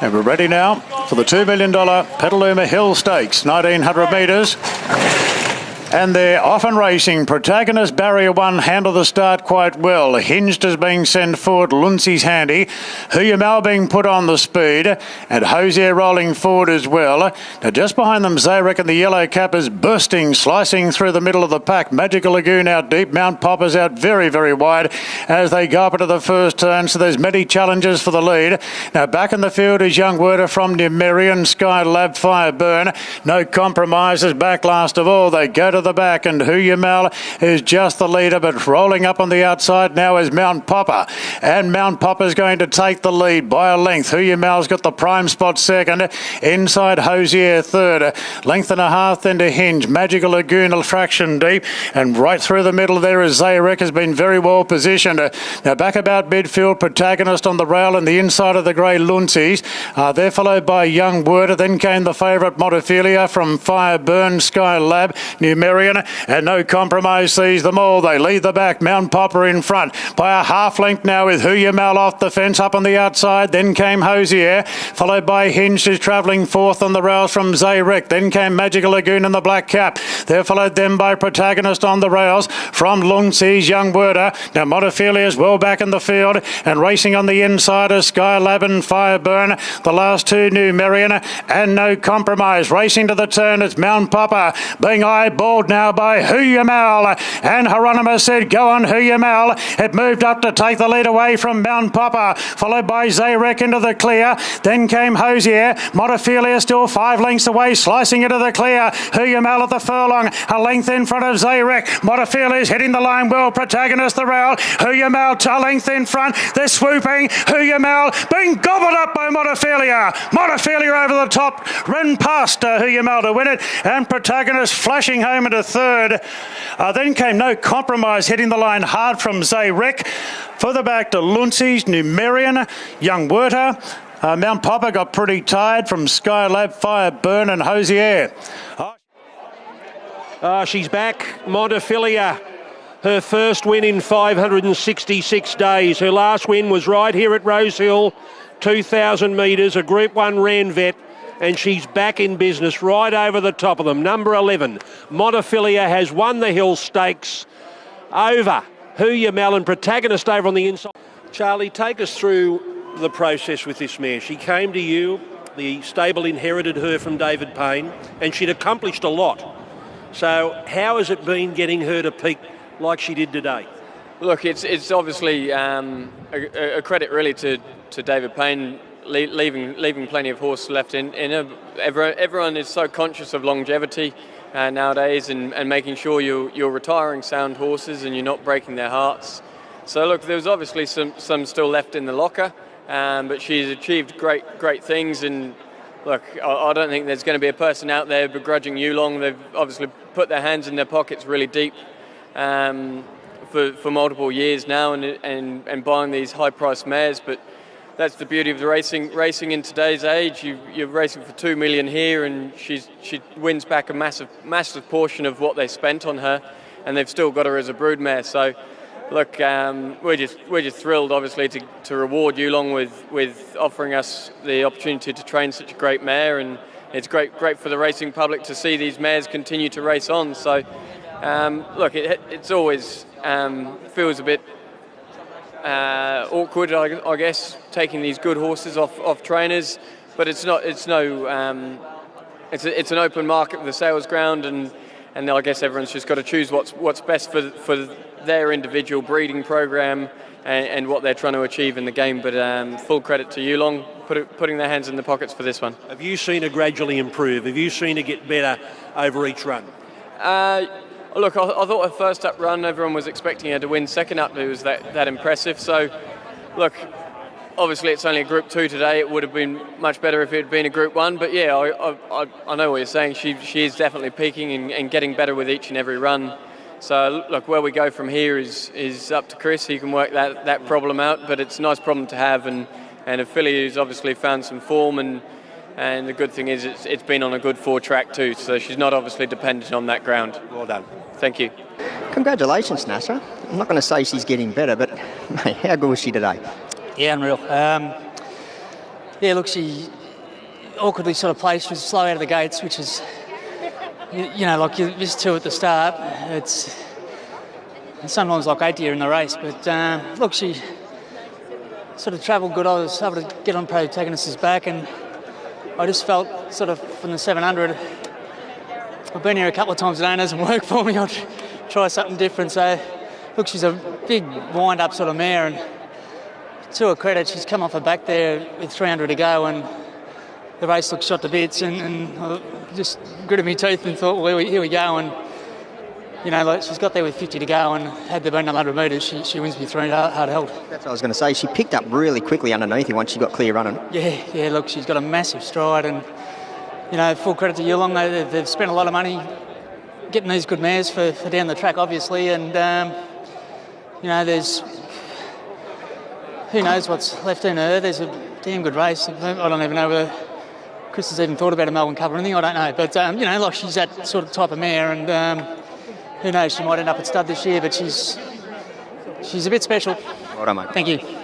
And we're ready now for the $2 million Petaluma Hill Stakes, 1900 metres. And they're off and racing. Protagonist Barrier 1 handled the start quite well. Hinged is being sent forward. Luncey's handy. Huyamal being put on the speed. And Hosier rolling forward as well. Now just behind them, Zarek and the yellow cap is bursting, slicing through the middle of the pack. Magical Lagoon out deep. Mount Popper's out very, very wide as they go up into the first turn. So there's many challenges for the lead. Now back in the field is Young Werder from Numerian. Sky Lab Fire Burn. No compromises. Back last of all. They go to the back, and Huyamal is just the leader, but rolling up on the outside now is Mount Popper, and Mount Popper's going to take the lead by a length. Huyamal's got the prime spot second, inside Hosier third, length and a half then to Hinge. Magical Lagoon a fraction deep, and right through the middle there is Zarek, has been very well positioned. Now back about midfield, Protagonist on the rail, and the inside of the grey Luncey's. They're followed by Young Werder, then came the favourite Montefilia from Fire Burn, Sky Lab, Numerian, and No Compromise sees them all. They lead the back. Mount Popper in front by a half length now with Huyamal off the fence up on the outside. Then came Hosier, followed by Hinge, who's travelling fourth on the rails from Zarek. Then came Magical Lagoon and the black cap. They're followed then by Protagonist on the rails from Luncey's Young Werder. Now Montefilia is well back in the field, and racing on the inside is Sky Lab and Fireburn. The last two, Numerian and No Compromise. Racing to the turn, it's Mount Popper being eyeballed now by Huyamal, and Hieronymus said go on Huyamal. It moved up to take the lead away from Mount Popper, followed by Zarek into the clear. Then came Hosier. Montefilia still 5 lengths away, slicing into the clear. Huyamal at the furlong, a length in front of Zarek. Montefilia is hitting the line well. Protagonist the rail. Huyamal a length in front. They're swooping. Huyamal being gobbled up by Montefilia. Montefilia over the top, ran past Huyamal to win it, and Protagonist flashing home into third. Then came No Compromise, hitting the line hard from Zarek. Further back to Luncey's, Numerian, Young Werder. Mount Popper got pretty tired from Sky Lab, Fire Burn and Hosier. She's back, Montefilia. Her first win in 566 days. Her last win was right here at Rosehill, 2,000 metres, a Group 1 Randwick. And she's back in business right over the top of them. Number 11, Montefilia has won the Hill Stakes over Huyamal and Protagonist over on the inside. Charlie, take us through the process with this mare. She came to you, the stable inherited her from David Payne, and she'd accomplished a lot. So how has it been getting her to peak like she did today? Look, it's obviously a credit really to David Payne, leaving plenty of horse left in her. Everyone is so conscious of longevity nowadays, and making sure you're retiring sound horses and you're not breaking their hearts. So look, there's obviously some still left in the locker, but she's achieved great things. And look, I don't think there's going to be a person out there begrudging Yulong. They've obviously put their hands in their pockets really deep for multiple years now, and buying these high-priced mares, but that's the beauty of the racing in today's age. You're racing for $2 million here, and she wins back a massive portion of what they spent on her, and they've still got her as a broodmare. So, look, we're just thrilled, obviously, to reward Yulong with offering us the opportunity to train such a great mare, and it's great for the racing public to see these mares continue to race on. So, look, it's always feels a bit awkward, I guess, taking these good horses off trainers, but it's an open market with a sales ground, and I guess everyone's just got to choose what's best for their individual breeding program and what they're trying to achieve in the game. But full credit to Yulong putting their hands in the pockets for this one. Have you seen her gradually improve? Have you seen her get better over each run? Look, I thought her first up run, everyone was expecting her to win. Second up, it was that impressive. So, look, obviously it's only a Group 2 today. It would have been much better if it had been a Group 1. But yeah, I know what you're saying. She is definitely peaking and getting better with each and every run. So, look, where we go from here is up to Chris. He can work that problem out. But it's a nice problem to have. And a filly who's obviously found some form, and the good thing is it's been on a good 4-track too, so she's not obviously dependent on that ground. Well done. Thank you. Congratulations, Nasser. I'm not going to say she's getting better, but mate, how good was she today? Yeah, unreal. Yeah, look, she awkwardly sort of placed. She was slow out of the gates, which is, you know, like you missed 2 at the start. It's sometimes like 8 in the race, but look, she sort of travelled good. I was able to get on Protagonist's back, and I just felt sort of from the 700, I've been here a couple of times today and it hasn't worked for me. I'll try something different. So, look, she's a big wind-up sort of mare, and to her credit, she's come off her back there with 300 to go, and the race looked shot to bits, and I just gritted my teeth and thought, well, here we go. And, you know, like, she's got there with 50 to go, and had there been another 100 metres, she wins me 3 hard held. That's what I was going to say. She picked up really quickly underneath you once she got clear running. Yeah, look, she's got a massive stride, and, you know, full credit to Yulong. They've spent a lot of money getting these good mares for down the track, obviously, and, you know, who knows what's left in her. There's a damn good race. I don't even know whether Chris has even thought about a Melbourne Cup or anything. I don't know. But, you know, like, she's that sort of type of mare, and who knows, she might end up at stud this year, but she's a bit special. Well done, mate. Thank you.